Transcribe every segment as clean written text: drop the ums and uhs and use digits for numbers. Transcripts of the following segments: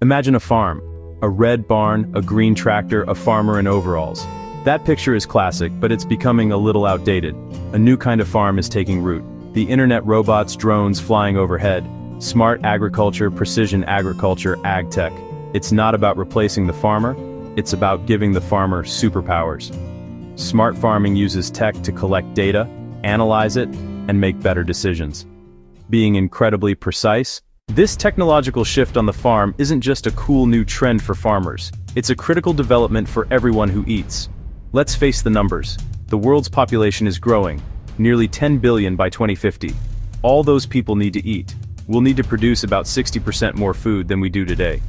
Imagine a farm. A red barn, a green tractor, a farmer in overalls. That picture is classic, but it's becoming a little outdated. A new kind of farm is taking root. The internet robots, drones flying overhead. Smart agriculture, precision agriculture, ag tech. It's not about replacing the farmer, it's about giving the farmer superpowers. Smart farming uses tech to collect data, analyze it, and make better decisions. Being incredibly precise, this technological shift on the farm isn't just a cool new trend for farmers, it's a critical development for everyone who eats. Let's face the numbers. The world's population is growing, nearly 10 billion by 2050. All those people need to eat. We'll need to produce about 60% more food than we do today.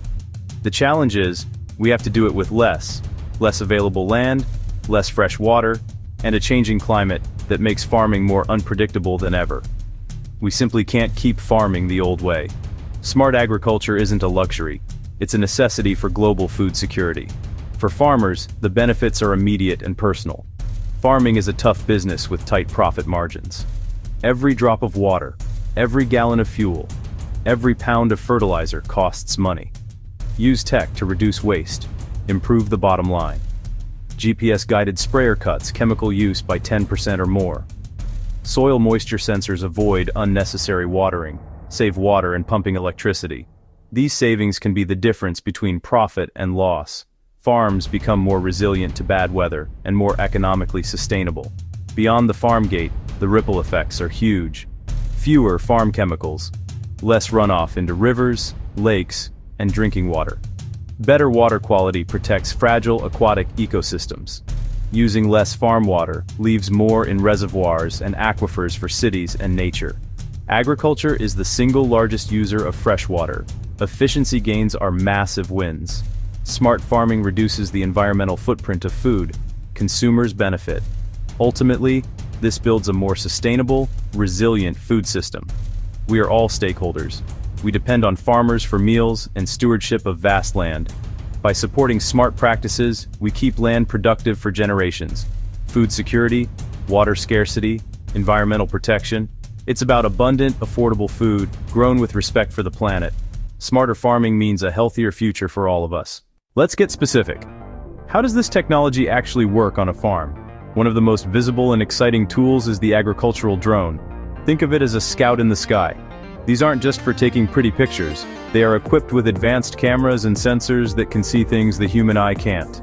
The challenge is, we have to do it with less available land, less fresh water, and a changing climate that makes farming more unpredictable than ever. We simply can't keep farming the old way. Smart agriculture isn't a luxury, it's a necessity for global food security. For farmers, the benefits are immediate and personal. Farming is a tough business with tight profit margins. Every drop of water, every gallon of fuel, every pound of fertilizer costs money. Use tech to reduce waste, improve the bottom line. GPS-guided sprayer cuts chemical use by 10% or more. Soil moisture sensors avoid unnecessary watering, save water and pumping electricity. These savings can be the difference between profit and loss. Farms become more resilient to bad weather and more economically sustainable. Beyond the farm gate, the ripple effects are huge. Fewer farm chemicals, less runoff into rivers, lakes, and drinking water. Better water quality protects fragile aquatic ecosystems. Using less farm water leaves more in reservoirs and aquifers for cities and nature. Agriculture is the single largest user of fresh water. Efficiency gains are massive wins. Smart farming reduces the environmental footprint of food. Consumers benefit. Ultimately, this builds a more sustainable, resilient food system. We are all stakeholders. We depend on farmers for meals and stewardship of vast land. By supporting smart practices, we keep land productive for generations. Food security, water scarcity, environmental protection. It's about abundant, affordable food, grown with respect for the planet. Smarter farming means a healthier future for all of us. Let's get specific. How does this technology actually work on a farm? One of the most visible and exciting tools is the agricultural drone. Think of it as a scout in the sky. These aren't just for taking pretty pictures. They are equipped with advanced cameras and sensors that can see things the human eye can't.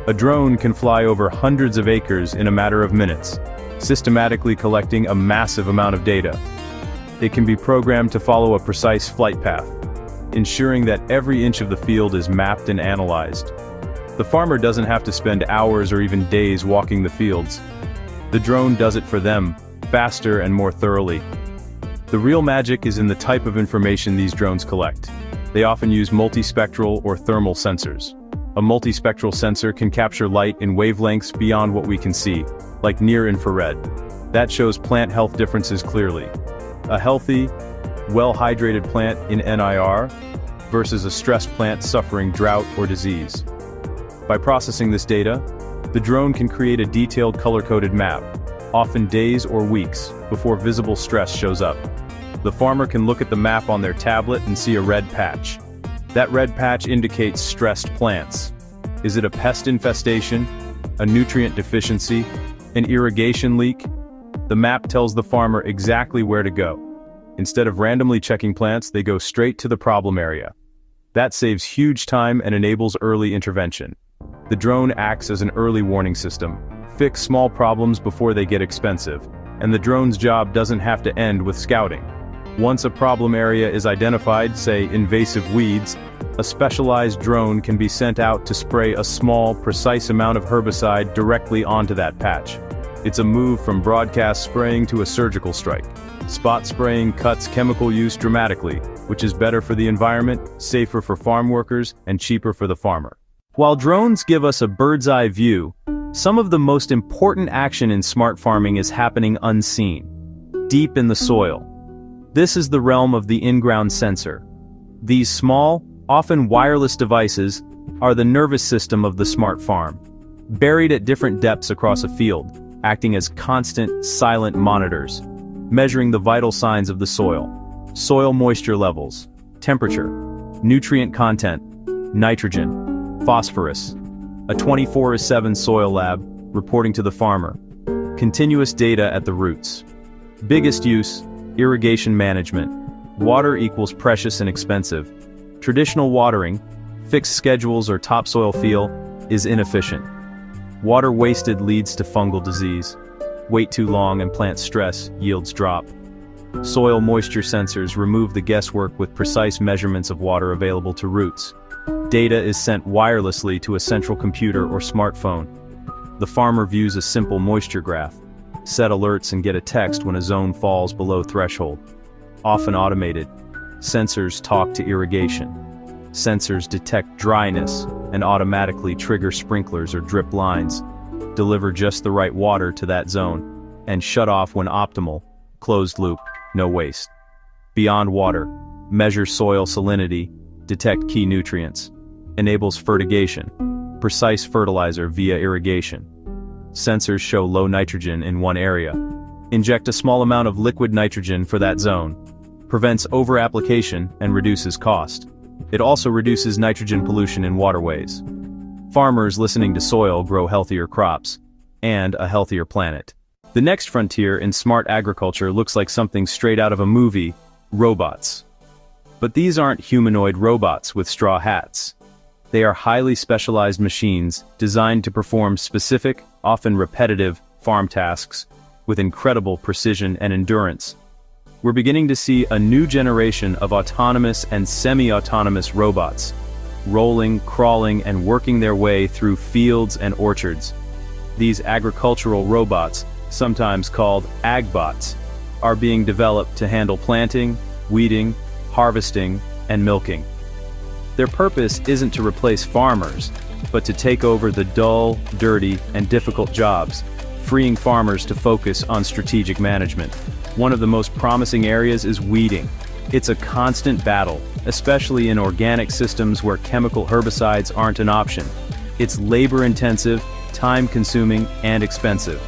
A drone can fly over hundreds of acres in a matter of minutes, systematically collecting a massive amount of data. It can be programmed to follow a precise flight path, ensuring that every inch of the field is mapped and analyzed. The farmer doesn't have to spend hours or even days walking the fields. The drone does it for them, faster and more thoroughly. The real magic is in the type of information these drones collect. They often use multispectral or thermal sensors. A multispectral sensor can capture light in wavelengths beyond what we can see, like near-infrared. That shows plant health differences clearly. A healthy, well-hydrated plant in NIR versus a stressed plant suffering drought or disease. By processing this data, the drone can create a detailed color-coded map, often days or weeks before visible stress shows up. The farmer can look at the map on their tablet and see a red patch. That red patch indicates stressed plants. Is it a pest infestation, a nutrient deficiency, an irrigation leak? The map tells the farmer exactly where to go. Instead of randomly checking plants, they go straight to the problem area. That saves huge time and enables early intervention. The drone acts as an early warning system. Fix small problems before they get expensive, and the drone's job doesn't have to end with scouting. Once a problem area is identified, say invasive weeds, a specialized drone can be sent out to spray a small, precise amount of herbicide directly onto that patch. It's a move from broadcast spraying to a surgical strike. Spot spraying cuts chemical use dramatically, which is better for the environment, safer for farm workers, and cheaper for the farmer. While drones give us a bird's-eye view, some of the most important action in smart farming is happening unseen, deep in the soil. This is the realm of the in-ground sensor. These small, often wireless devices are the nervous system of the smart farm, buried at different depths across a field, acting as constant, silent monitors, measuring the vital signs of the soil moisture levels, temperature, Nutrient content: nitrogen, phosphorus. A 24/7 soil lab, reporting to the farmer. Continuous data at the roots. Biggest use: irrigation management. Water equals precious and expensive. Traditional watering, fixed schedules or topsoil feel, is inefficient. Water wasted leads to fungal disease. Wait too long and plant stress, yields drop. Soil moisture sensors remove the guesswork with precise measurements of water available to roots. Data is sent wirelessly to a central computer or smartphone. The farmer views a simple moisture graph, set alerts and get a text when a zone falls below threshold. Often automated, sensors talk to irrigation. Sensors detect dryness and automatically trigger sprinklers or drip lines, deliver just the right water to that zone, and shut off when optimal. Closed loop, no waste. Beyond water, measure soil salinity, detect key nutrients. Enables fertigation, precise fertilizer via irrigation. Sensors show low nitrogen in one area. Inject a small amount of liquid nitrogen for that zone. Prevents over-application and reduces cost. It also reduces nitrogen pollution in waterways. Farmers listening to soil grow healthier crops and a healthier planet. The next frontier in smart agriculture looks like something straight out of a movie: robots. But these aren't humanoid robots with straw hats. They are highly specialized machines designed to perform specific, often repetitive, farm tasks with incredible precision and endurance. We're beginning to see a new generation of autonomous and semi-autonomous robots, rolling, crawling, and working their way through fields and orchards. These agricultural robots, sometimes called agbots, are being developed to handle planting, weeding, harvesting, and milking. Their purpose isn't to replace farmers, but to take over the dull, dirty, and difficult jobs, freeing farmers to focus on strategic management. One of the most promising areas is weeding. It's a constant battle, especially in organic systems where chemical herbicides aren't an option. It's labor-intensive, time-consuming, and expensive.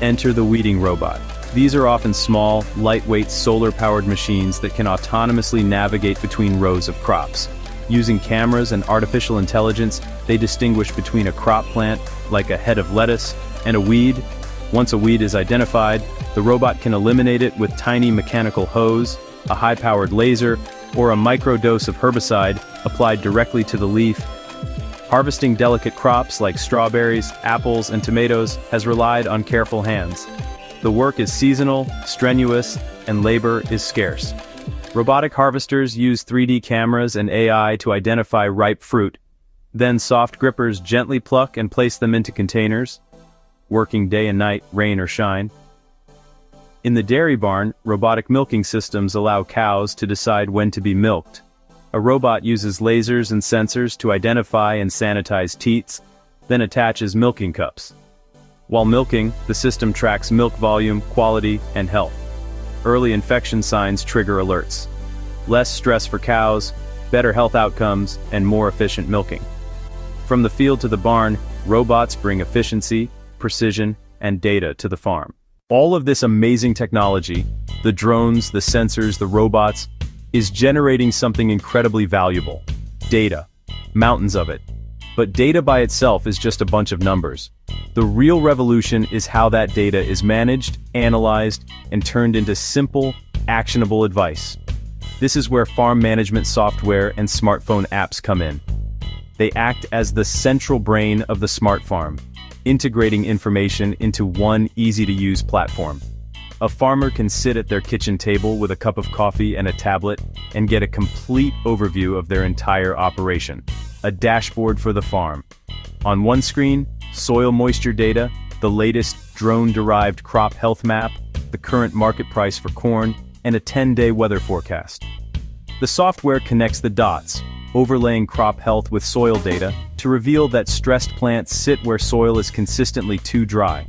Enter the weeding robot. These are often small, lightweight, solar-powered machines that can autonomously navigate between rows of crops. Using cameras and artificial intelligence, they distinguish between a crop plant, like a head of lettuce, and a weed. Once a weed is identified, the robot can eliminate it with tiny mechanical hose, a high-powered laser, or a microdose of herbicide applied directly to the leaf. Harvesting delicate crops like strawberries, apples, and tomatoes has relied on careful hands. The work is seasonal, strenuous, and labor is scarce. Robotic harvesters use 3D cameras and AI to identify ripe fruit. Then soft grippers gently pluck and place them into containers, working day and night, rain or shine. In the dairy barn, robotic milking systems allow cows to decide when to be milked. A robot uses lasers and sensors to identify and sanitize teats, then attaches milking cups. While milking, the system tracks milk volume, quality, and health. Early infection signs trigger alerts. Less stress for cows, better health outcomes, and more efficient milking. From the field to the barn, robots bring efficiency, precision, and data to the farm. All of this amazing technology, the drones, the sensors, the robots, is generating something incredibly valuable: data. Mountains of it. But data by itself is just a bunch of numbers. The real revolution is how that data is managed, analyzed, and turned into simple, actionable advice. This is where farm management software and smartphone apps come in. They act as the central brain of the smart farm, integrating information into one easy-to-use platform. A farmer can sit at their kitchen table with a cup of coffee and a tablet and get a complete overview of their entire operation. A dashboard for the farm. On one screen, soil moisture data, the latest drone-derived crop health map, the current market price for corn, and a 10-day weather forecast. The software connects the dots, overlaying crop health with soil data to reveal that stressed plants sit where soil is consistently too dry.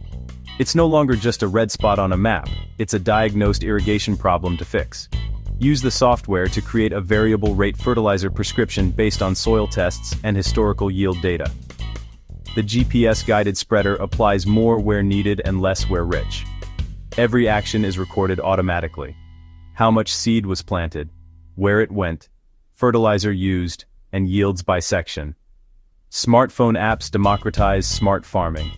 It's no longer just a red spot on a map, it's a diagnosed irrigation problem to fix. Use the software to create a variable rate fertilizer prescription based on soil tests and historical yield data. The GPS-guided spreader applies more where needed and less where rich. Every action is recorded automatically. How much seed was planted, where it went, fertilizer used, and yields by section. Smartphone apps democratize smart farming.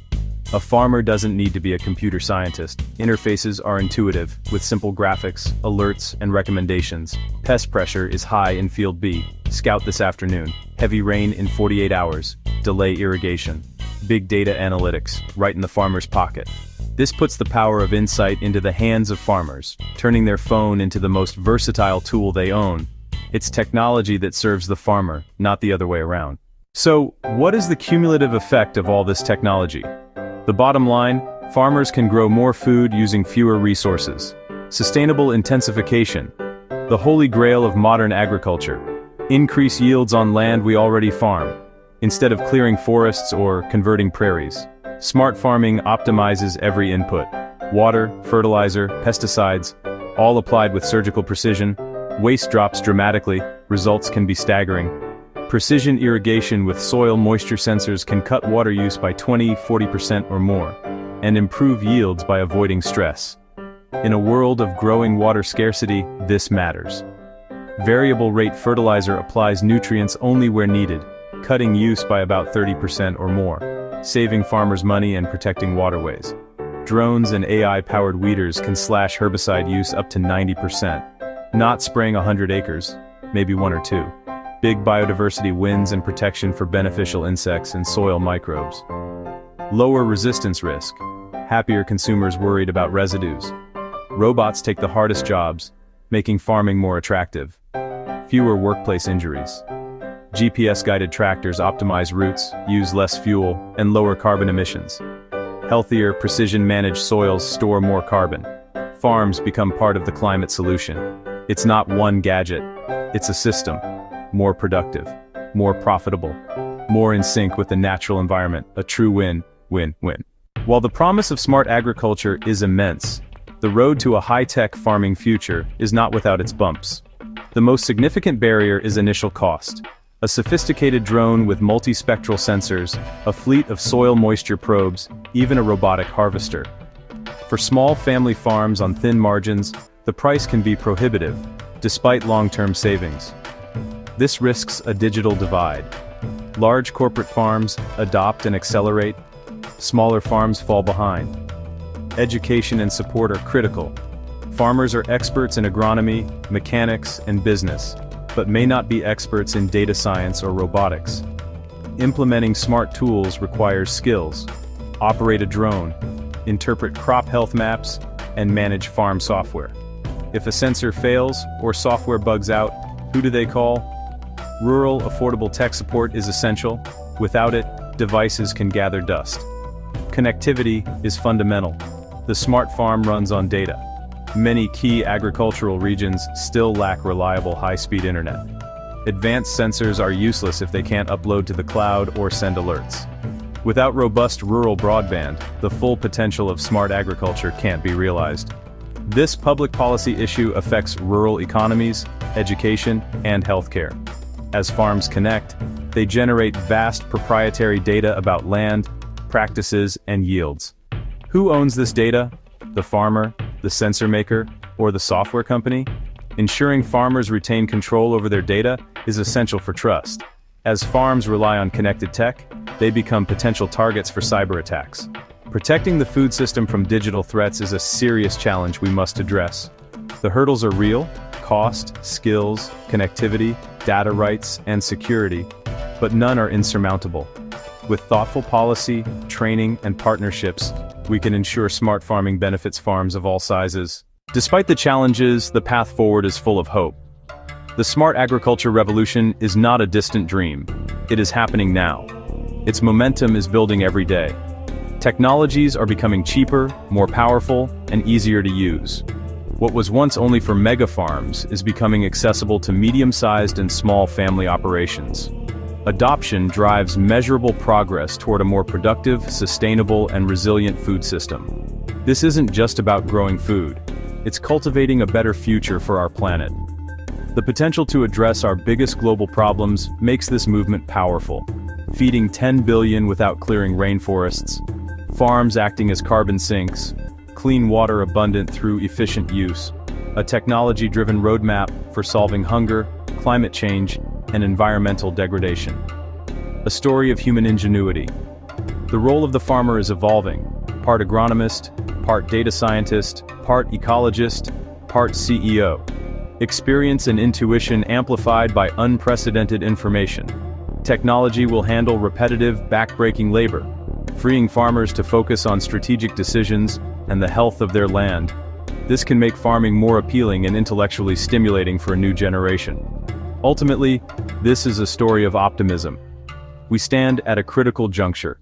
A farmer doesn't need to be a computer scientist. Interfaces are intuitive, with simple graphics, alerts, and recommendations. Pest pressure is high in Field B. Scout this afternoon. Heavy rain in 48 hours. Delay irrigation. Big data analytics, right in the farmer's pocket. This puts the power of insight into the hands of farmers, turning their phone into the most versatile tool they own. It's technology that serves the farmer, not the other way around. So, what is the cumulative effect of all this technology? The bottom line, farmers can grow more food using fewer resources. Sustainable intensification, the holy grail of modern agriculture. Increase yields on land we already farm, instead of clearing forests or converting prairies. Smart farming optimizes every input. Water, fertilizer, pesticides, all applied with surgical precision. Waste drops dramatically, results can be staggering. Precision irrigation with soil moisture sensors can cut water use by 20–40% or more, and improve yields by avoiding stress. In a world of growing water scarcity, this matters. Variable rate fertilizer applies nutrients only where needed, cutting use by about 30% or more, saving farmers money and protecting waterways. Drones and AI-powered weeders can slash herbicide use up to 90%. Not spraying 100 acres, maybe 1 or 2. Big biodiversity wins and protection for beneficial insects and soil microbes. Lower resistance risk. Happier consumers worried about residues. Robots take the hardest jobs, making farming more attractive. Fewer workplace injuries. GPS-guided tractors optimize routes, use less fuel, and lower carbon emissions. Healthier, precision-managed soils store more carbon. Farms become part of the climate solution. It's not one gadget, it's a system. More productive, more profitable, more in sync with the natural environment, a true win-win-win. While the promise of smart agriculture is immense, the road to a high-tech farming future is not without its bumps. The most significant barrier is initial cost. A sophisticated drone with multispectral sensors, a fleet of soil moisture probes, even a robotic harvester. For small family farms on thin margins, the price can be prohibitive, despite long-term savings. This risks a digital divide. Large corporate farms adopt and accelerate, smaller farms fall behind. Education and support are critical. Farmers are experts in agronomy, mechanics, and business, but may not be experts in data science or robotics. Implementing smart tools requires skills. Operate a drone, interpret crop health maps, and manage farm software. If a sensor fails or software bugs out, who do they call? Rural, affordable tech support is essential. Without it, devices can gather dust. Connectivity is fundamental. The smart farm runs on data. Many key agricultural regions still lack reliable high-speed internet. Advanced sensors are useless if they can't upload to the cloud or send alerts. Without robust rural broadband, the full potential of smart agriculture can't be realized. This public policy issue affects rural economies, education, and healthcare. As farms connect, they generate vast proprietary data about land, practices, and yields. Who owns this data? The farmer, the sensor maker, or the software company? Ensuring farmers retain control over their data is essential for trust. As farms rely on connected tech, they become potential targets for cyber attacks. Protecting the food system from digital threats is a serious challenge we must address. The hurdles are real: cost, skills, connectivity, data rights, and security, but none are insurmountable. With thoughtful policy, training, and partnerships, we can ensure smart farming benefits farms of all sizes. Despite the challenges, the path forward is full of hope. The smart agriculture revolution is not a distant dream. It is happening now. Its momentum is building every day. Technologies are becoming cheaper, more powerful, and easier to use. What was once only for mega farms is becoming accessible to medium-sized and small family operations. Adoption drives measurable progress toward a more productive, sustainable, and resilient food system. This isn't just about growing food. It's cultivating a better future for our planet. The potential to address our biggest global problems makes this movement powerful. Feeding 10 billion without clearing rainforests, farms acting as carbon sinks, clean water abundant through efficient use, a technology-driven roadmap for solving hunger, climate change, and environmental degradation. A story of human ingenuity. The role of the farmer is evolving, part agronomist, part data scientist, part ecologist, part CEO. Experience and intuition amplified by unprecedented information. Technology will handle repetitive, backbreaking labor, freeing farmers to focus on strategic decisions and the health of their land. This can make farming more appealing and intellectually stimulating for a new generation. Ultimately, this is a story of optimism. We stand at a critical juncture.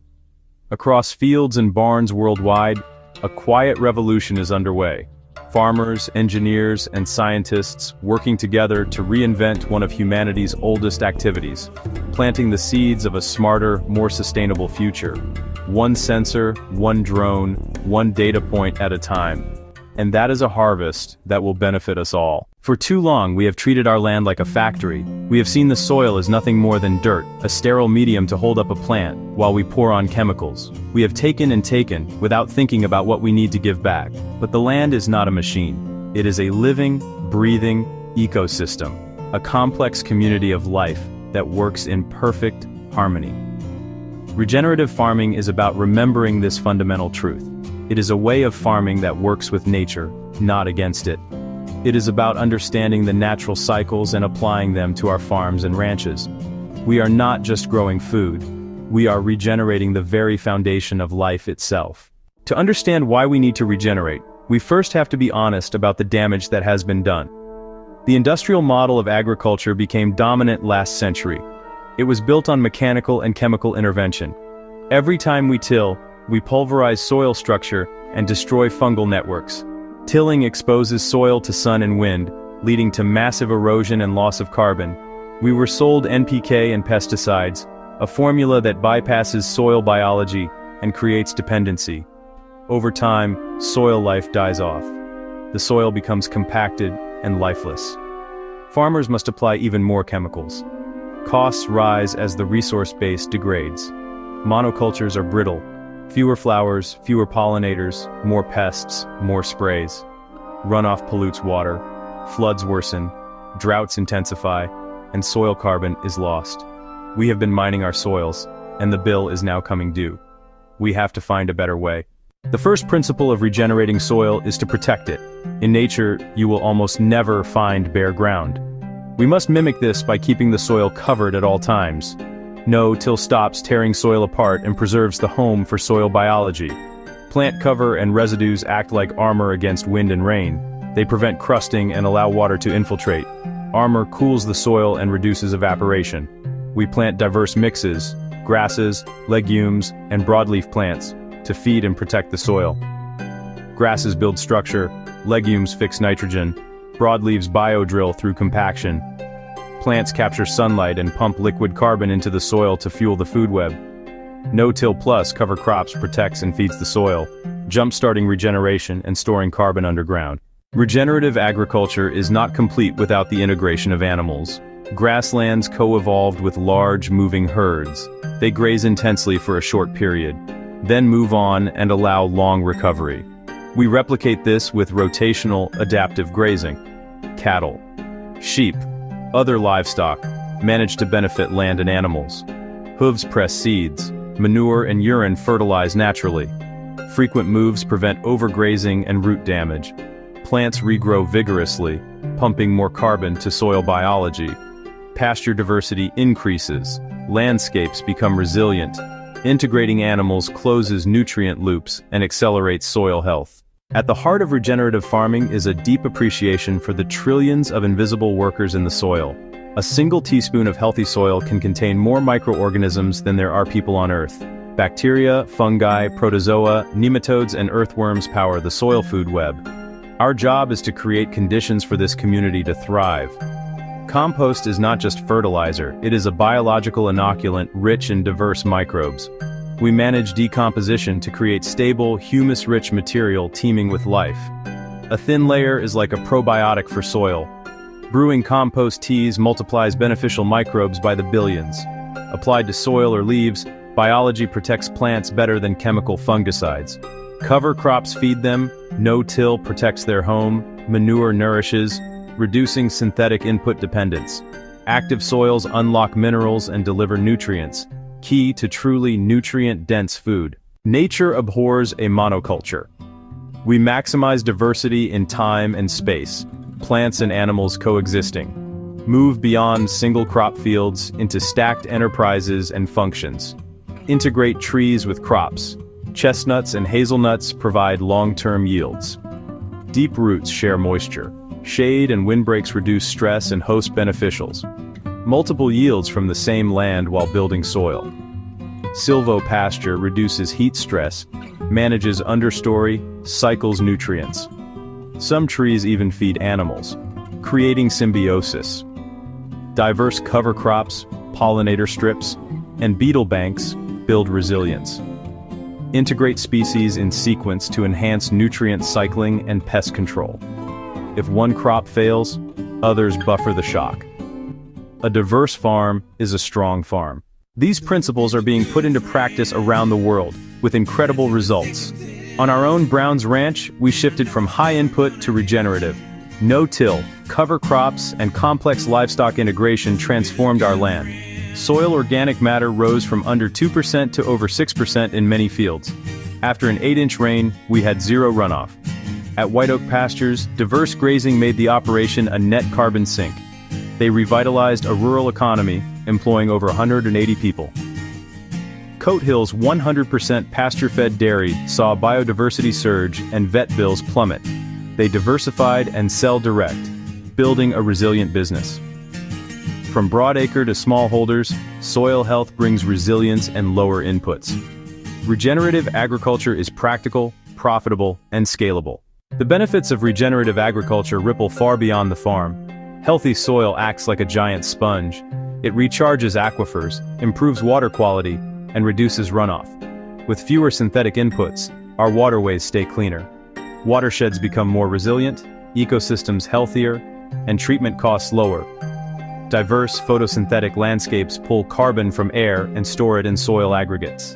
Across fields and barns worldwide, a quiet revolution is underway. Farmers, engineers, and scientists working together to reinvent one of humanity's oldest activities, planting the seeds of a smarter, more sustainable future. One sensor, one drone, one data point at a time. And that is a harvest that will benefit us all. For too long, we have treated our land like a factory. We have seen the soil as nothing more than dirt, a sterile medium to hold up a plant, while we pour on chemicals. We have taken and taken, without thinking about what we need to give back. But the land is not a machine. It is a living, breathing ecosystem, a complex community of life that works in perfect harmony. Regenerative farming is about remembering this fundamental truth. It is a way of farming that works with nature, not against it. It is about understanding the natural cycles and applying them to our farms and ranches. We are not just growing food, we are regenerating the very foundation of life itself. To understand why we need to regenerate, we first have to be honest about the damage that has been done. The industrial model of agriculture became dominant last century. It was built on mechanical and chemical intervention. Every time we till, we pulverize soil structure and destroy fungal networks. Tilling exposes soil to sun and wind, leading to massive erosion and loss of carbon. We were sold NPK and pesticides, a formula that bypasses soil biology and creates dependency. Over time, soil life dies off. The soil becomes compacted and lifeless. Farmers must apply even more chemicals. Costs rise as the resource base degrades. Monocultures are brittle. Fewer flowers, fewer pollinators, more pests, more sprays. Runoff pollutes water, floods worsen, droughts intensify, and soil carbon is lost. We have been mining our soils, and the bill is now coming due. We have to find a better way. The first principle of regenerating soil is to protect it. In nature, you will almost never find bare ground. We must mimic this by keeping the soil covered at all times. No-till stops tearing soil apart and preserves the home for soil biology. Plant cover and residues act like armor against wind and rain. They prevent crusting and allow water to infiltrate. Armor cools the soil and reduces evaporation. We plant diverse mixes, grasses, legumes, and broadleaf plants, to feed and protect the soil. Grasses build structure, legumes fix nitrogen, broadleaves biodrill through compaction. Plants capture sunlight and pump liquid carbon into the soil to fuel the food web. No-till plus cover crops protects and feeds the soil, jump-starting regeneration and storing carbon underground. Regenerative agriculture is not complete without the integration of animals. Grasslands co-evolved with large, moving herds. They graze intensely for a short period, then move on and allow long recovery. We replicate this with rotational, adaptive grazing. Cattle, sheep, other livestock manage to benefit land and animals. Hooves press seeds, manure and urine fertilize naturally. Frequent moves prevent overgrazing and root damage. Plants regrow vigorously, pumping more carbon to soil biology. Pasture diversity increases. Landscapes become resilient. Integrating animals closes nutrient loops and accelerates soil health. At the heart of regenerative farming is a deep appreciation for the trillions of invisible workers in the soil. A single teaspoon of healthy soil can contain more microorganisms than there are people on Earth. Bacteria, fungi, protozoa, nematodes, and earthworms power the soil food web. Our job is to create conditions for this community to thrive. Compost is not just fertilizer, it is a biological inoculant rich in diverse microbes. We manage decomposition to create stable, humus-rich material teeming with life. A thin layer is like a probiotic for soil. Brewing compost teas multiplies beneficial microbes by the billions. Applied to soil or leaves, biology protects plants better than chemical fungicides. Cover crops feed them, no-till protects their home, manure nourishes, reducing synthetic input dependence. Active soils unlock minerals and deliver nutrients, key to truly nutrient-dense food. Nature abhors a monoculture. We maximize diversity in time and space, plants and animals coexisting. Move beyond single crop fields into stacked enterprises and functions. Integrate trees with crops. Chestnuts and hazelnuts provide long-term yields. Deep roots share moisture. Shade and windbreaks reduce stress and host beneficials. Multiple yields from the same land while building soil. Silvopasture reduces heat stress, manages understory, cycles nutrients. Some trees even feed animals, creating symbiosis. Diverse cover crops, pollinator strips, and beetle banks build resilience. Integrate species in sequence to enhance nutrient cycling and pest control. If one crop fails, others buffer the shock. A diverse farm is a strong farm. These principles are being put into practice around the world, with incredible results. On our own Brown's Ranch, we shifted from high input to regenerative. No-till, cover crops, and complex livestock integration transformed our land. Soil organic matter rose from under 2% to over 6% in many fields. After an 8-inch rain, we had zero runoff. At White Oak Pastures, diverse grazing made the operation a net carbon sink. They revitalized a rural economy, employing over 180 people. Coat Hill's 100% pasture-fed dairy saw biodiversity surge and vet bills plummet. They diversified and sell direct, building a resilient business. From broadacre to smallholders, soil health brings resilience and lower inputs. Regenerative agriculture is practical, profitable, and scalable. The benefits of regenerative agriculture ripple far beyond the farm. Healthy soil acts like a giant sponge. It recharges aquifers, improves water quality, and reduces runoff. With fewer synthetic inputs, our waterways stay cleaner. Watersheds become more resilient, ecosystems healthier, and treatment costs lower. Diverse photosynthetic landscapes pull carbon from air and store it in soil aggregates.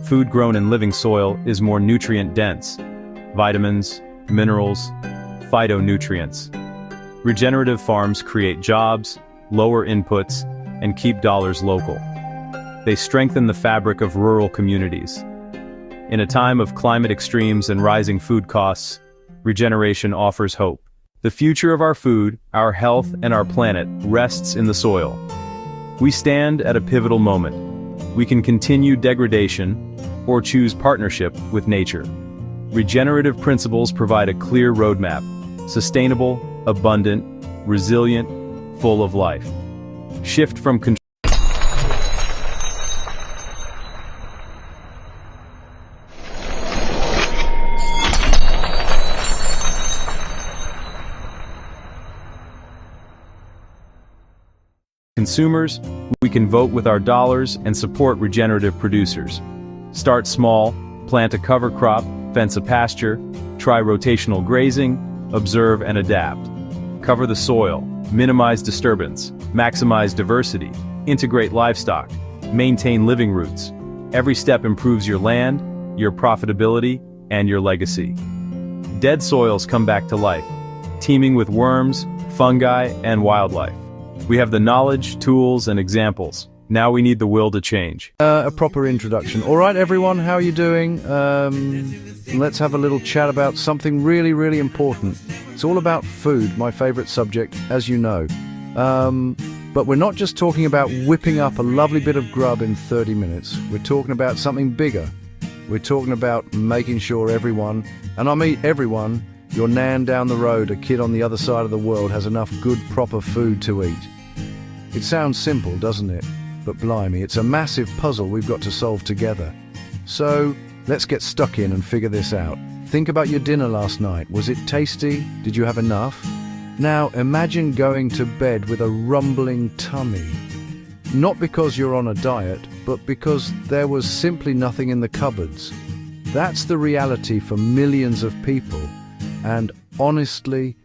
Food grown in living soil is more nutrient-dense. Vitamins, minerals, phytonutrients. Regenerative farms create jobs, lower inputs, and keep dollars local. They strengthen the fabric of rural communities. In a time of climate extremes and rising food costs, regeneration offers hope. The future of our food, our health, and our planet rests in the soil. We stand at a pivotal moment. We can continue degradation or choose partnership with nature. Regenerative principles provide a clear roadmap: sustainable, abundant, resilient, full of life. Shift from control. Consumers, we can vote with our dollars and support regenerative producers. Start small, plant a cover crop, fence a pasture, try rotational grazing, observe and adapt. Cover the soil, minimize disturbance, maximize diversity, integrate livestock, maintain living roots. Every step improves your land, your profitability, and your legacy. Dead soils come back to life, teeming with worms, fungi, and wildlife. We have the knowledge, tools, and examples. Now we need the will to change. A proper introduction. All right, everyone, how are you doing? Let's have a little chat about something really, really important. It's all about food, my favorite subject, as you know. But we're not just talking about whipping up a lovely bit of grub in 30 minutes. We're talking about something bigger. We're talking about making sure everyone, and I mean everyone, your nan down the road, a kid on the other side of the world, has enough good, proper food to eat. It sounds simple, doesn't it? But blimey, it's a massive puzzle we've got to solve together. So, let's get stuck in and figure this out. Think about your dinner last night. Was it tasty? Did you have enough? Now, imagine going to bed with a rumbling tummy. Not because you're on a diet, but because there was simply nothing in the cupboards. That's the reality for millions of people. And honestly,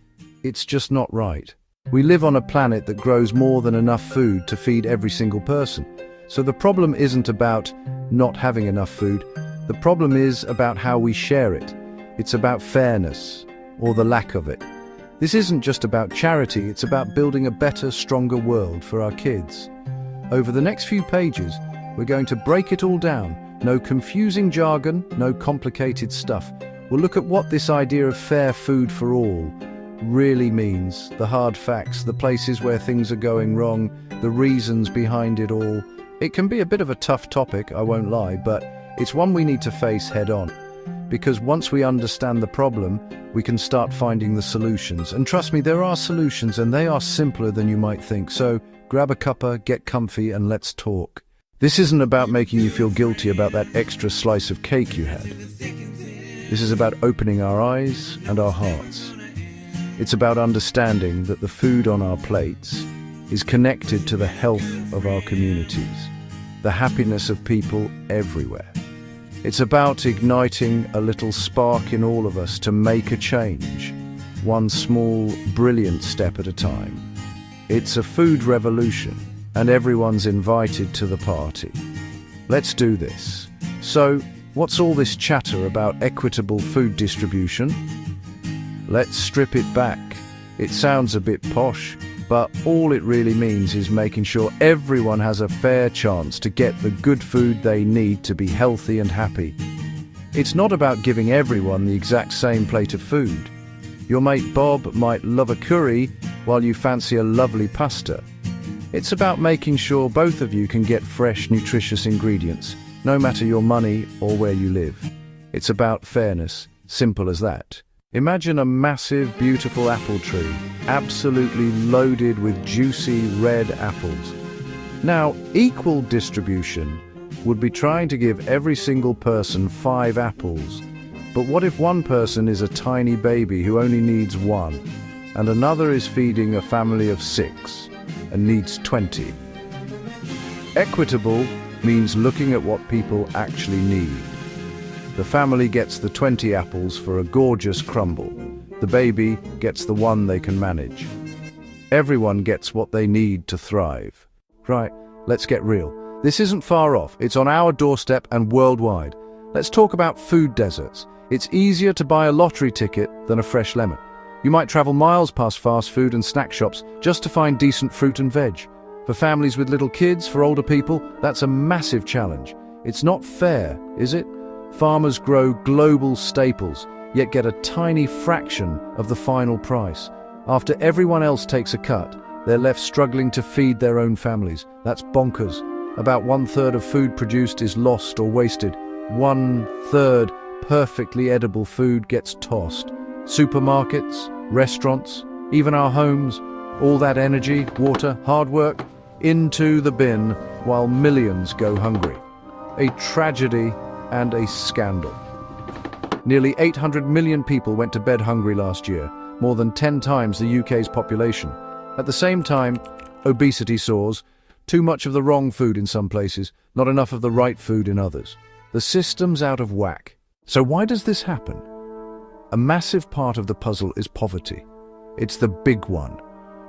it's just not right. We live on a planet that grows more than enough food to feed every single person. So the problem isn't about not having enough food. The problem is about how we share it. It's about fairness, or the lack of it. This isn't just about charity, it's about building a better, stronger world for our kids. Over the next few pages, we're going to break it all down. No confusing jargon, no complicated stuff. We'll look at what this idea of fair food for all really means, the hard facts, the places where things are going wrong, the reasons behind it all. It can be a bit of a tough topic, I won't lie, but it's one we need to face head on. Because once we understand the problem, we can start finding the solutions. And trust me, there are solutions, and they are simpler than you might think. So grab a cuppa, get comfy, and let's talk. This isn't about making you feel guilty about that extra slice of cake you had. This is about opening our eyes and our hearts. It's about understanding that the food on our plates is connected to the health of our communities, the happiness of people everywhere. It's about igniting a little spark in all of us to make a change, one small, brilliant step at a time. It's a food revolution, and everyone's invited to the party. Let's do this. So, what's all this chatter about equitable food distribution? Let's strip it back. It sounds a bit posh, but all it really means is making sure everyone has a fair chance to get the good food they need to be healthy and happy. It's not about giving everyone the exact same plate of food. Your mate Bob might love a curry while you fancy a lovely pasta. It's about making sure both of you can get fresh, nutritious ingredients, no matter your money or where you live. It's about fairness, simple as that. Imagine a massive, beautiful apple tree, absolutely loaded with juicy red apples. Now, equal distribution would be trying to give every single person 5 apples. But what if one person is a tiny baby who only needs 1, and another is feeding a family of 6 and needs 20? Equitable means looking at what people actually need. The family gets the 20 apples for a gorgeous crumble. The baby gets the 1 they can manage. Everyone gets what they need to thrive. Right, let's get real. This isn't far off. It's on our doorstep and worldwide. Let's talk about food deserts. It's easier to buy a lottery ticket than a fresh lemon. You might travel miles past fast food and snack shops just to find decent fruit and veg. For families with little kids, for older people, that's a massive challenge. It's not fair, is it? Farmers grow global staples, yet get a tiny fraction of the final price. After everyone else takes a cut, they're left struggling to feed their own families. That's bonkers. About 1/3 of food produced is lost or wasted. 1/3 perfectly edible food gets tossed. Supermarkets, restaurants, even our homes, all that energy, water, hard work, into the bin while millions go hungry. A tragedy and a scandal. Nearly 800 million people went to bed hungry last year, more than 10 times the UK's population. At the same time, obesity soars, too much of the wrong food in some places, not enough of the right food in others. The system's out of whack. So why does this happen? A massive part of the puzzle is poverty. It's the big one.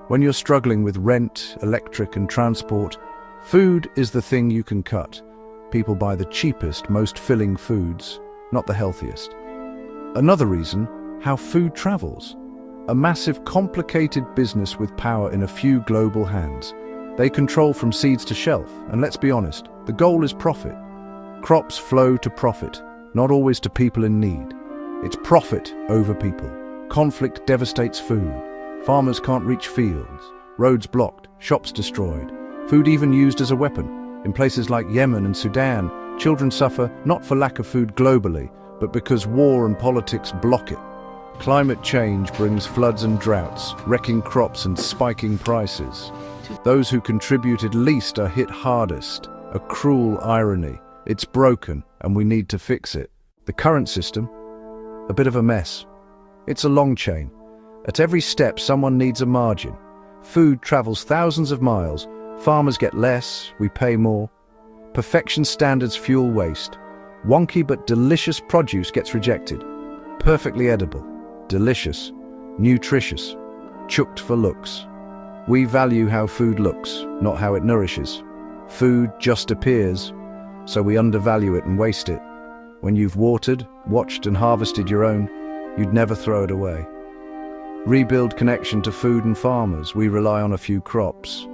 When you're struggling with rent, electric and transport, food is the thing you can cut. People buy the cheapest, most filling foods, not the healthiest. Another reason, how food travels. A massive, complicated business with power in a few global hands. They control from seeds to shelf, and let's be honest, the goal is profit. Crops flow to profit, not always to people in need. It's profit over people. Conflict devastates food. Farmers can't reach fields. Roads blocked, shops destroyed. Food even used as a weapon. In places like Yemen and Sudan, children suffer not for lack of food globally, but because war and politics block it. Climate change brings floods and droughts, wrecking crops and spiking prices. Those who contributed least are hit hardest. A cruel irony. It's broken, and we need to fix it. The current system? A bit of a mess. It's a long chain. At every step, someone needs a margin. Food travels thousands of miles. Farmers get less, we pay more. Perfection standards fuel waste. Wonky but delicious produce gets rejected. Perfectly edible, delicious, nutritious, chucked for looks. We value how food looks, not how it nourishes. Food just appears, so we undervalue it and waste it. When you've watered, watched and harvested your own, you'd never throw it away. Rebuild connection to food and farmers. We rely on a few crops.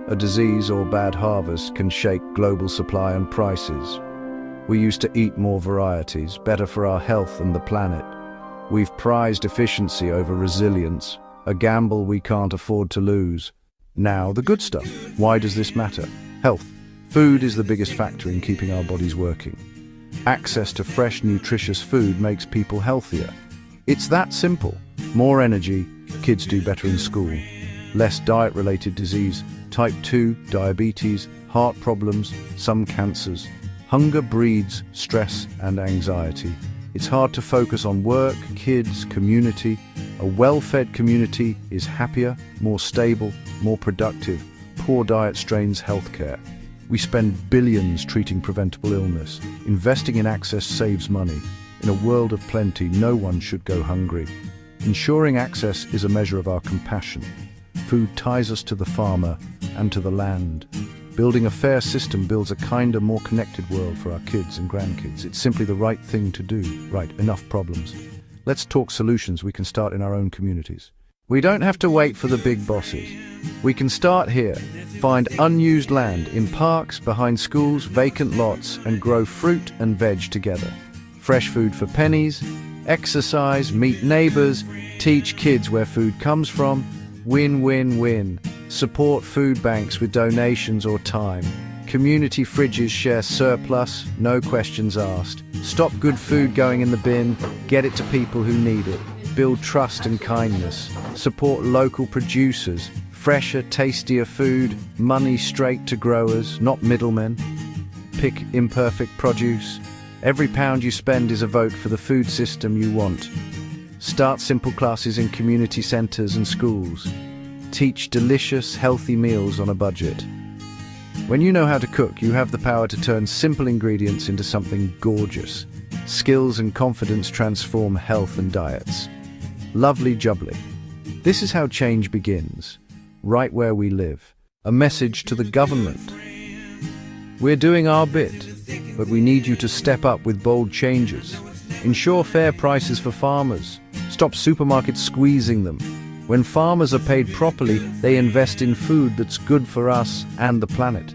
A disease or bad harvest can shake global supply and prices. We used to eat more varieties, better for our health and the planet. We've prized efficiency over resilience, a gamble we can't afford to lose. Now, the good stuff. Why does this matter? Health. Food is the biggest factor in keeping our bodies working. Access to fresh, nutritious food makes people healthier. It's that simple. More energy, kids do better in school. Less diet-related disease, type 2, diabetes, heart problems, some cancers. Hunger breeds stress and anxiety. It's hard to focus on work, kids, community. A well-fed community is happier, more stable, more productive. Poor diet strains healthcare. We spend billions treating preventable illness. Investing in access saves money. In a world of plenty, no one should go hungry. Ensuring access is a measure of our compassion. Food ties us to the farmer and to the land. Building a fair system builds a kinder, more connected world for our kids and grandkids. It's simply the right thing to do. Right, enough problems. Let's talk solutions we can start in our own communities. We don't have to wait for the big bosses. We can start here. Find unused land in parks, behind schools, vacant lots, and grow fruit and veg together. Fresh food for pennies, exercise, meet neighbors, teach kids where food comes from. Win-win-win. Support food banks with donations or time. Community fridges share surplus, no questions asked. Stop good food going in the bin, get it to people who need it. Build trust and kindness. Support local producers. Fresher, tastier food, money straight to growers, not middlemen. Pick imperfect produce. Every pound you spend is a vote for the food system you want. Start simple classes in community centres and schools. Teach delicious, healthy meals on a budget. When you know how to cook, you have the power to turn simple ingredients into something gorgeous. Skills and confidence transform health and diets. Lovely jubbly. This is how change begins, right where we live. A message to the government. We're doing our bit, but we need you to step up with bold changes. Ensure fair prices for farmers. Stop supermarkets squeezing them. When farmers are paid properly, they invest in food that's good for us and the planet.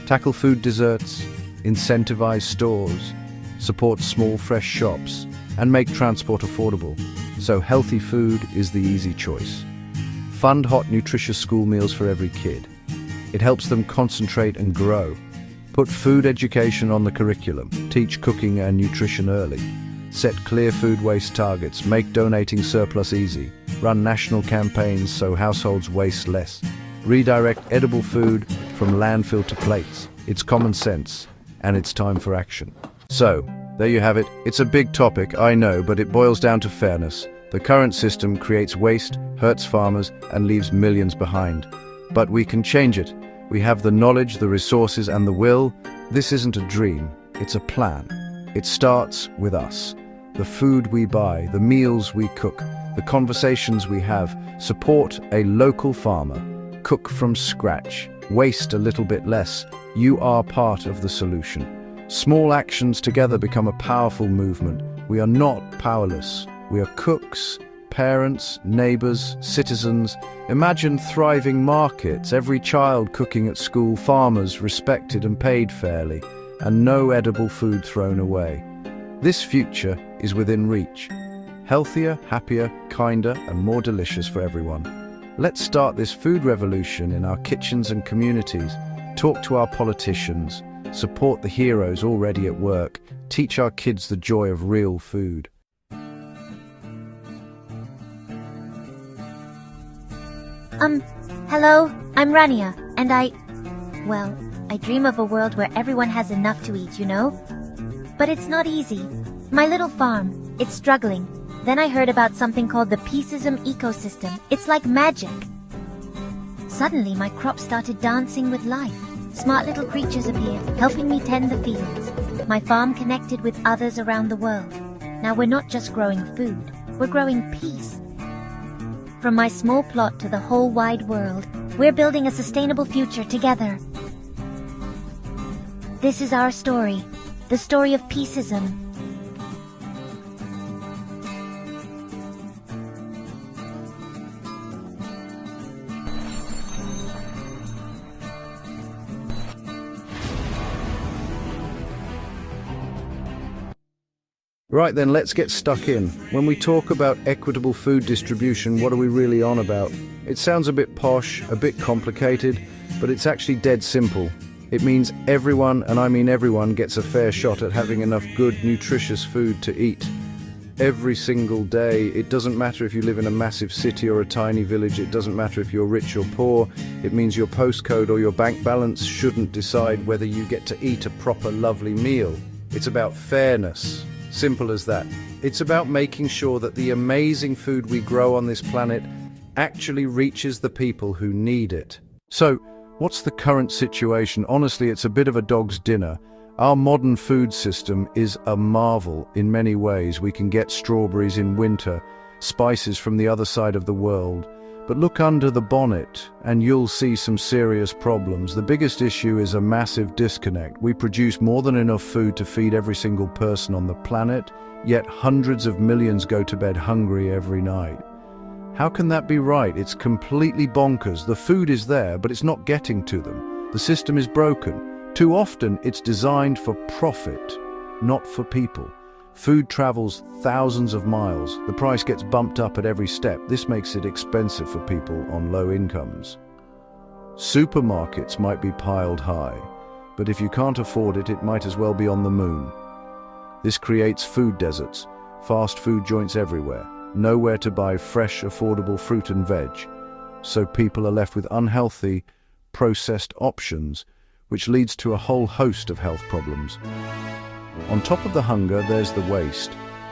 Tackle food deserts, incentivize stores, support small fresh shops, and make transport affordable, so healthy food is the easy choice. Fund hot, nutritious school meals for every kid. It helps them concentrate and grow. Put food education on the curriculum. Teach cooking and nutrition early. Set clear food waste targets. Make donating surplus easy. Run national campaigns so households waste less. Redirect edible food from landfill to plates. It's common sense, and it's time for action. So, there you have it. It's a big topic, I know, but it boils down to fairness. The current system creates waste, hurts farmers, and leaves millions behind. But we can change it. We have the knowledge, the resources, and the will. This isn't a dream, it's a plan. It starts with us. The food we buy, the meals we cook, the conversations we have. Support a local farmer. Cook from scratch. Waste a little bit less. You are part of the solution. Small actions together become a powerful movement. We are not powerless. We are cooks, parents, neighbors, citizens. Imagine thriving markets, every child cooking at school, farmers respected and paid fairly, and no edible food thrown away. This future is within reach. Healthier, happier, kinder, and more delicious for everyone. Let's start this food revolution in our kitchens and communities. Talk to our politicians. Support the heroes already at work. Teach our kids the joy of real food. Hello, I'm Rania, and I dream of a world where everyone has enough to eat, you know? But it's not easy. My little farm, it's struggling. Then I heard about something called the Peaceism ecosystem. It's like magic. Suddenly, my crops started dancing with life. Smart little creatures appeared, helping me tend the fields. My farm connected with others around the world. Now we're not just growing food, we're growing peace. From my small plot to the whole wide world, we're building a sustainable future together. This is our story, the story of Peaceism. Right then, let's get stuck in. When we talk about equitable food distribution, what are we really on about? It sounds a bit posh, a bit complicated, but it's actually dead simple. It means everyone, and I mean everyone, gets a fair shot at having enough good, nutritious food to eat. Every single day. It doesn't matter if you live in a massive city or a tiny village. It doesn't matter if you're rich or poor. It means your postcode or your bank balance shouldn't decide whether you get to eat a proper, lovely meal. It's about fairness. Simple as that. It's about making sure that the amazing food we grow on this planet actually reaches the people who need it. So, what's the current situation? Honestly, it's a bit of a dog's dinner. Our modern food system is a marvel in many ways. We can get strawberries in winter, spices from the other side of the world. But look under the bonnet and you'll see some serious problems. The biggest issue is a massive disconnect. We produce more than enough food to feed every single person on the planet, yet hundreds of millions go to bed hungry every night. How can that be right? It's completely bonkers. The food is there, but it's not getting to them. The system is broken. Too often, it's designed for profit, not for people. Food travels thousands of miles. The price gets bumped up at every step. This makes it expensive for people on low incomes. Supermarkets might be piled high, but if you can't afford it, it might as well be on the moon. This creates food deserts, fast food joints everywhere, nowhere to buy fresh, affordable fruit and veg. So people are left with unhealthy, processed options, which leads to a whole host of health problems. On top of the hunger, there's the waste.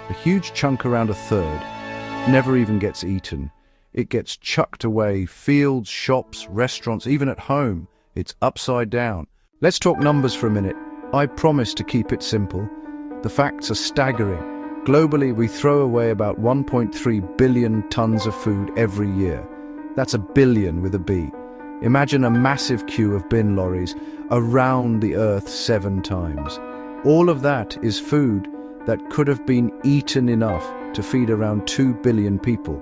A huge chunk, around a third, never even gets eaten. It gets chucked away, fields, shops, restaurants, even at home. It's upside down. Let's talk numbers for a minute. I promise to keep it simple. The facts are staggering. Globally, we throw away about 1.3 billion tons of food every year. That's a billion with a B. Imagine a massive queue of bin lorries around the earth 7 times. All of that is food that could have been eaten enough to feed around 2 billion people,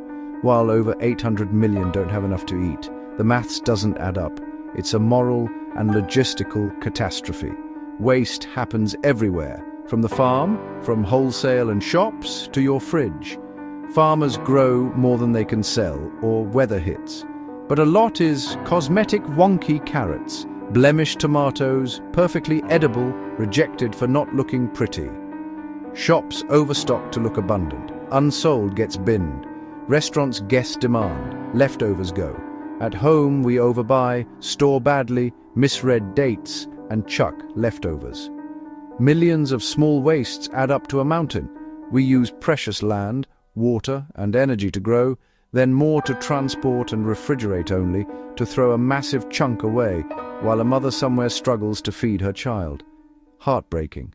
while over 800 million don't have enough to eat. The maths doesn't add up. It's a moral and logistical catastrophe. Waste happens everywhere, from the farm, from wholesale and shops, to your fridge. Farmers grow more than they can sell, or weather hits. But a lot is cosmetic wonky carrots, blemished tomatoes, perfectly edible, rejected for not looking pretty. Shops overstock to look abundant. Unsold gets binned. Restaurants guess demand. Leftovers go. At home we overbuy, store badly, misread dates, and chuck leftovers. Millions of small wastes add up to a mountain. We use precious land, water, and energy to grow, then more to transport and refrigerate only, to throw a massive chunk away, while a mother somewhere struggles to feed her child. Heartbreaking.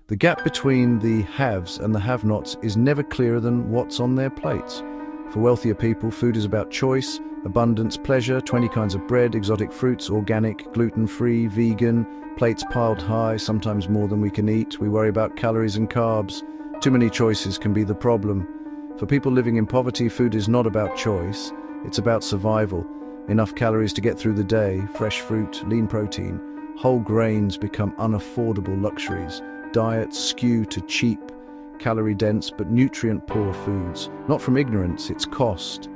The gap between the haves and the have-nots is never clearer than what's on their plates. For wealthier people, food is about choice, abundance, pleasure, 20 kinds of bread, exotic fruits, organic, gluten-free, vegan, plates piled high, sometimes more than we can eat. We worry about calories and carbs. Too many choices can be the problem. For people living in poverty, food is not about choice, it's about survival. Enough calories to get through the day, fresh fruit, lean protein. Whole grains become unaffordable luxuries. Diets skew to cheap, calorie-dense but nutrient-poor foods. Not from ignorance, it's cost.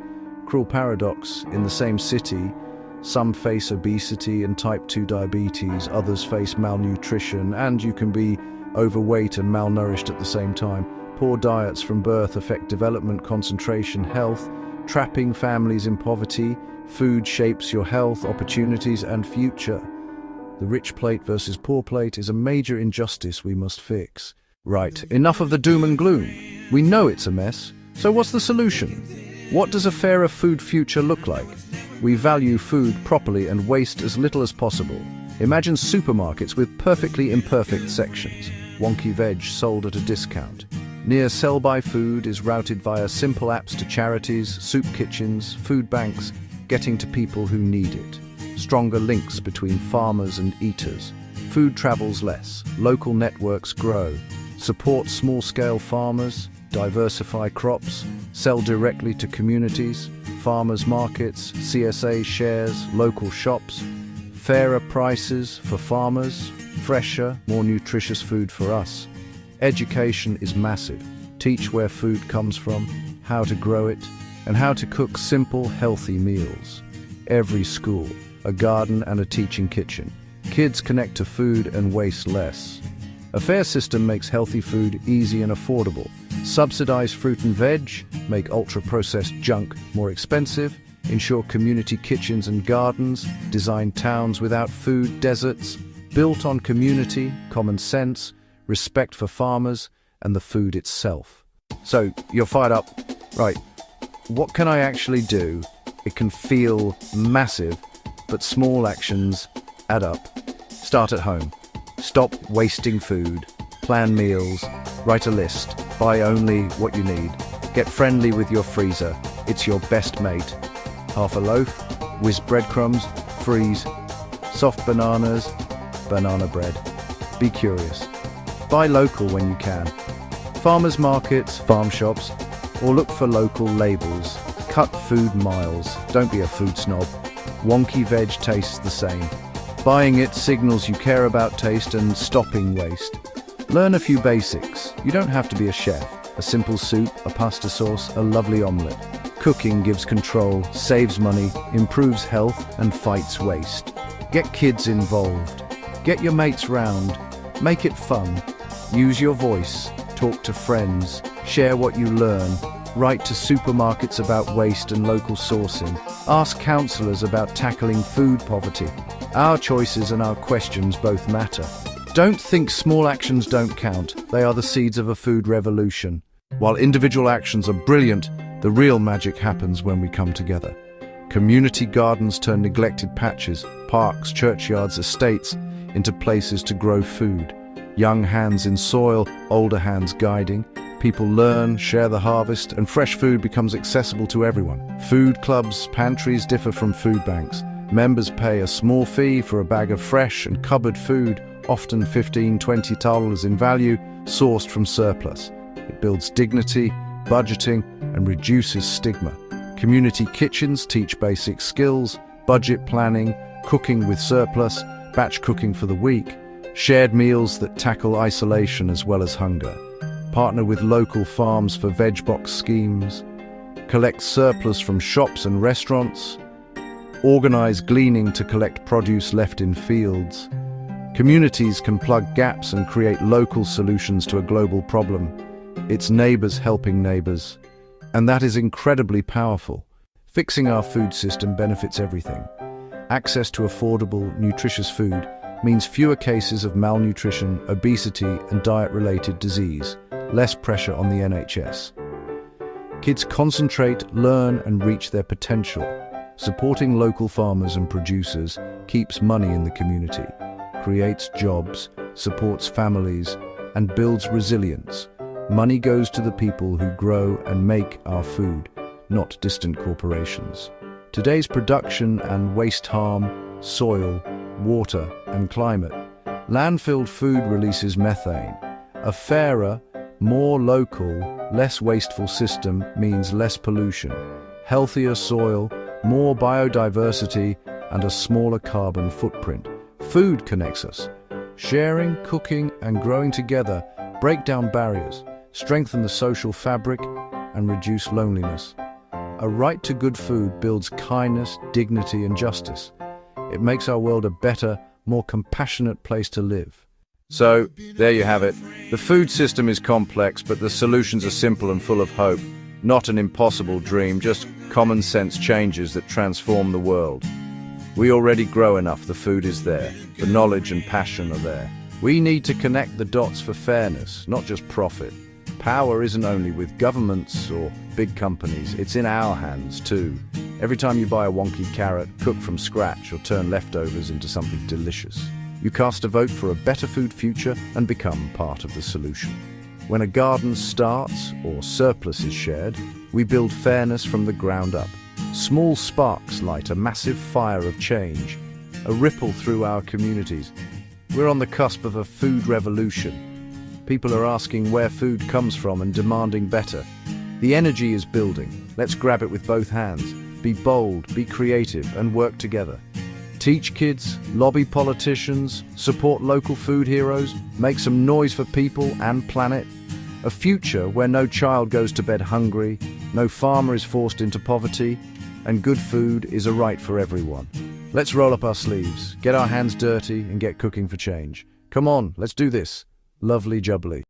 Cruel paradox, in the same city, some face obesity and type 2 diabetes, others face malnutrition, and you can be overweight and malnourished at the same time. Poor diets from birth affect development, concentration, health, trapping families in poverty. Food shapes your health, opportunities, and future. The rich plate versus poor plate is a major injustice we must fix. Right, enough of the doom and gloom. We know it's a mess, so what's the solution? What does a fairer food future look like? We value food properly and waste as little as possible. Imagine supermarkets with perfectly imperfect sections. Wonky veg sold at a discount. Near sell-by food is routed via simple apps to charities, soup kitchens, food banks, getting to people who need it. Stronger links between farmers and eaters. Food travels less. Local networks grow. Support small-scale farmers. Diversify crops. Sell directly to communities. Farmers markets, CSA shares, local shops. Fairer prices for farmers. Fresher, more nutritious food for us. Education is massive. Teach where food comes from, how to grow it, and how to cook simple, healthy meals. Every school, a garden and a teaching kitchen. Kids connect to food and waste less. A fair system makes healthy food easy and affordable. Subsidize fruit and veg, make ultra-processed junk more expensive, ensure community kitchens and gardens, design towns without food deserts, built on community, common sense, respect for farmers, and the food itself. So, you're fired up? Right. What can I actually do? It can feel massive, but small actions add up. Start at home. Stop wasting food. Plan meals. Write a list. Buy only what you need. Get friendly with your freezer. It's your best mate. Half a loaf, whiz breadcrumbs, freeze. Soft bananas, banana bread. Be curious. Buy local when you can. Farmers markets, farm shops, or look for local labels. Cut food miles. Don't be a food snob. Wonky veg tastes the same. Buying it signals you care about taste and stopping waste. Learn a few basics. You don't have to be a chef. A simple soup, a pasta sauce, a lovely omelette. Cooking gives control, saves money, improves health, and fights waste. Get kids involved. Get your mates round. Make it fun. Use your voice. Talk to friends. Share what you learn. Write to supermarkets about waste and local sourcing. Ask counsellors about tackling food poverty. Our choices and our questions both matter. Don't think small actions don't count. They are the seeds of a food revolution. While individual actions are brilliant, the real magic happens when we come together. Community gardens turn neglected patches, parks, churchyards, estates into places to grow food. Young hands in soil, older hands guiding. People learn, share the harvest, and fresh food becomes accessible to everyone. Food clubs, pantries differ from food banks. Members pay a small fee for a bag of fresh and cupboard food, often $15–20 in value, sourced from surplus. It builds dignity, budgeting, and reduces stigma. Community kitchens teach basic skills, budget planning, cooking with surplus, batch cooking for the week, shared meals that tackle isolation as well as hunger. Partner with local farms for veg box schemes, collect surplus from shops and restaurants, organize gleaning to collect produce left in fields. Communities can plug gaps and create local solutions to a global problem. It's neighbors helping neighbors, and that is incredibly powerful. Fixing our food system benefits everything. Access to affordable, nutritious food means fewer cases of malnutrition, obesity, and diet-related disease. Less pressure on the NHS. Kids concentrate, learn, and reach their potential. Supporting local farmers and producers keeps money in the community, creates jobs, supports families, and builds resilience. Money goes to the people who grow and make our food, not distant corporations. Today's production and waste harm soil, water, and climate. Landfilled food releases methane. A fairer, more local, less wasteful system means less pollution, healthier soil, more biodiversity, and a smaller carbon footprint. Food connects us. Sharing, cooking, and growing together break down barriers, strengthen the social fabric, and reduce loneliness. A right to good food builds kindness, dignity, and justice. It makes our world a better, more compassionate place to live. So, there you have it. The food system is complex, but the solutions are simple and full of hope. Not an impossible dream, just common sense changes that transform the world. We already grow enough, the food is there. The knowledge and passion are there. We need to connect the dots for fairness, not just profit. Power isn't only with governments or big companies, it's in our hands too. Every time you buy a wonky carrot, cook from scratch, or turn leftovers into something delicious, you cast a vote for a better food future and become part of the solution. When a garden starts or surplus is shared, we build fairness from the ground up. Small sparks light a massive fire of change, a ripple through our communities. We're on the cusp of a food revolution. People are asking where food comes from and demanding better. The energy is building. Let's grab it with both hands. Be bold, be creative, and work together. Teach kids, lobby politicians, support local food heroes, make some noise for people and planet. A future where no child goes to bed hungry, no farmer is forced into poverty, and good food is a right for everyone. Let's roll up our sleeves, get our hands dirty, and get cooking for change. Come on, let's do this. Lovely jubbly.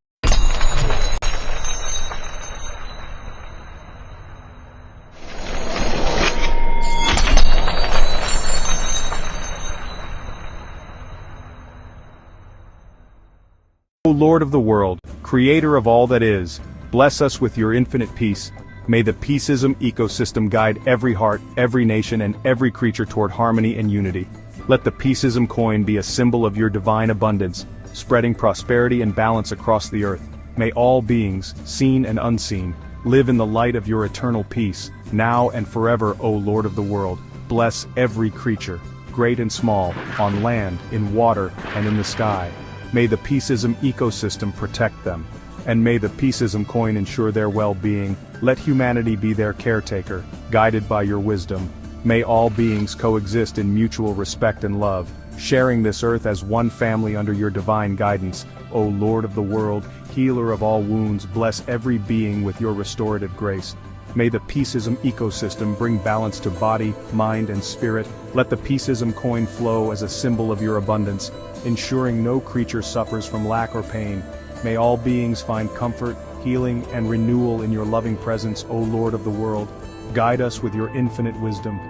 O Lord of the world, creator of all that is, bless us with your infinite peace. May the Peaceism ecosystem guide every heart, every nation, and every creature toward harmony and unity. Let the Peaceism coin be a symbol of your divine abundance, spreading prosperity and balance across the earth. May all beings, seen and unseen, live in the light of your eternal peace, now and forever, O Lord of the world. Bless every creature, great and small, on land, in water, and in the sky. May the Peaceism ecosystem protect them, and may the Peaceism coin ensure their well-being. Let humanity be their caretaker, guided by your wisdom. May all beings coexist in mutual respect and love, sharing this earth as one family under your divine guidance. O Lord of the world, healer of all wounds, bless every being with your restorative grace. May the Peaceism ecosystem bring balance to body, mind, and spirit. Let the Peaceism coin flow as a symbol of your abundance, ensuring no creature suffers from lack or pain. May all beings find comfort, healing, and renewal in your loving presence, O Lord of the world. Guide us with your infinite wisdom.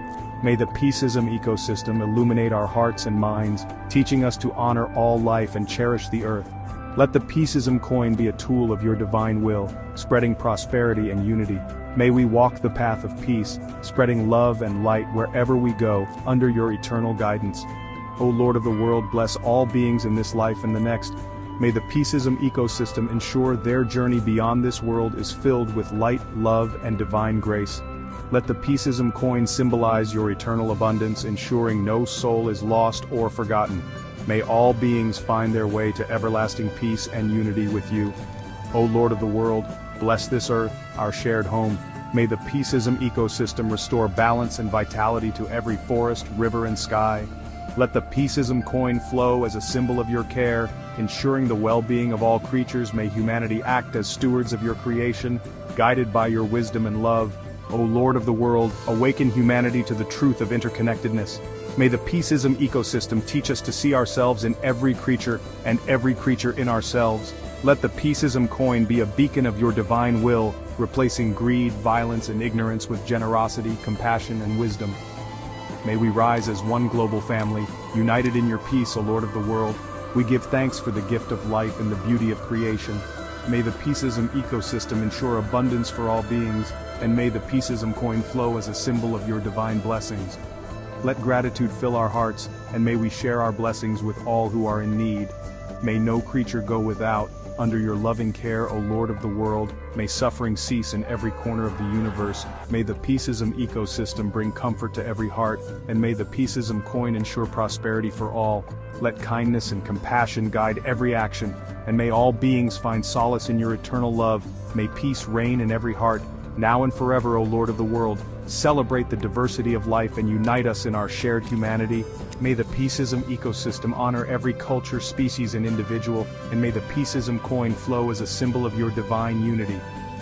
May the Peaceism ecosystem illuminate our hearts and minds, teaching us to honor all life and cherish the earth. Let the Peaceism coin be a tool of your divine will, spreading prosperity and unity. May we walk the path of peace, spreading love and light wherever we go, under your eternal guidance. O Lord of the world, bless all beings in this life and the next. May the Peaceism ecosystem ensure their journey beyond this world is filled with light, love, and divine grace. Let the Peaceism coin symbolize your eternal abundance, ensuring no soul is lost or forgotten. May all beings find their way to everlasting peace and unity with you. O Lord of the world, bless this earth, our shared home. May the Peaceism ecosystem restore balance and vitality to every forest, river, and sky. Let the Peaceism coin flow as a symbol of your care, ensuring the well-being of all creatures. May humanity act as stewards of your creation, guided by your wisdom and love. O Lord of the world, awaken humanity to the truth of interconnectedness. May the Peaceism ecosystem teach us to see ourselves in every creature, and every creature in ourselves. Let the Peaceism coin be a beacon of your divine will, replacing greed, violence, and ignorance with generosity, compassion, and wisdom. May we rise as one global family, united in your peace, O Lord of the world. We give thanks for the gift of life and the beauty of creation. May the Peaceism ecosystem ensure abundance for all beings, and may the Peaceism coin flow as a symbol of your divine blessings. Let gratitude fill our hearts, and may we share our blessings with all who are in need. May no creature go without, under your loving care, O Lord of the world. May suffering cease in every corner of the universe. May the Peaceism ecosystem bring comfort to every heart, and may the Peaceism coin ensure prosperity for all. Let kindness and compassion guide every action, and may all beings find solace in your eternal love. May peace reign in every heart, now and forever, O Lord of the world. Celebrate the diversity of life and unite us in our shared humanity. May the Peaceism ecosystem honor every culture, species, and individual, and may the Peaceism coin flow as a symbol of your divine unity.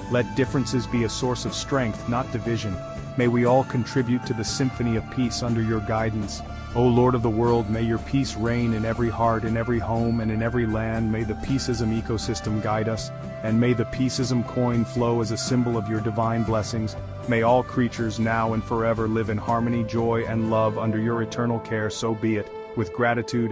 Let differences be a source of strength, not division. May we all contribute to the symphony of peace under your guidance. O Lord of the world, may your peace reign in every heart, in every home, and in every land. May the Peaceism ecosystem guide us, and may the Peaceism coin flow as a symbol of your divine blessings. May all creatures now and forever live in harmony, joy, and love under your eternal care. So be it, with gratitude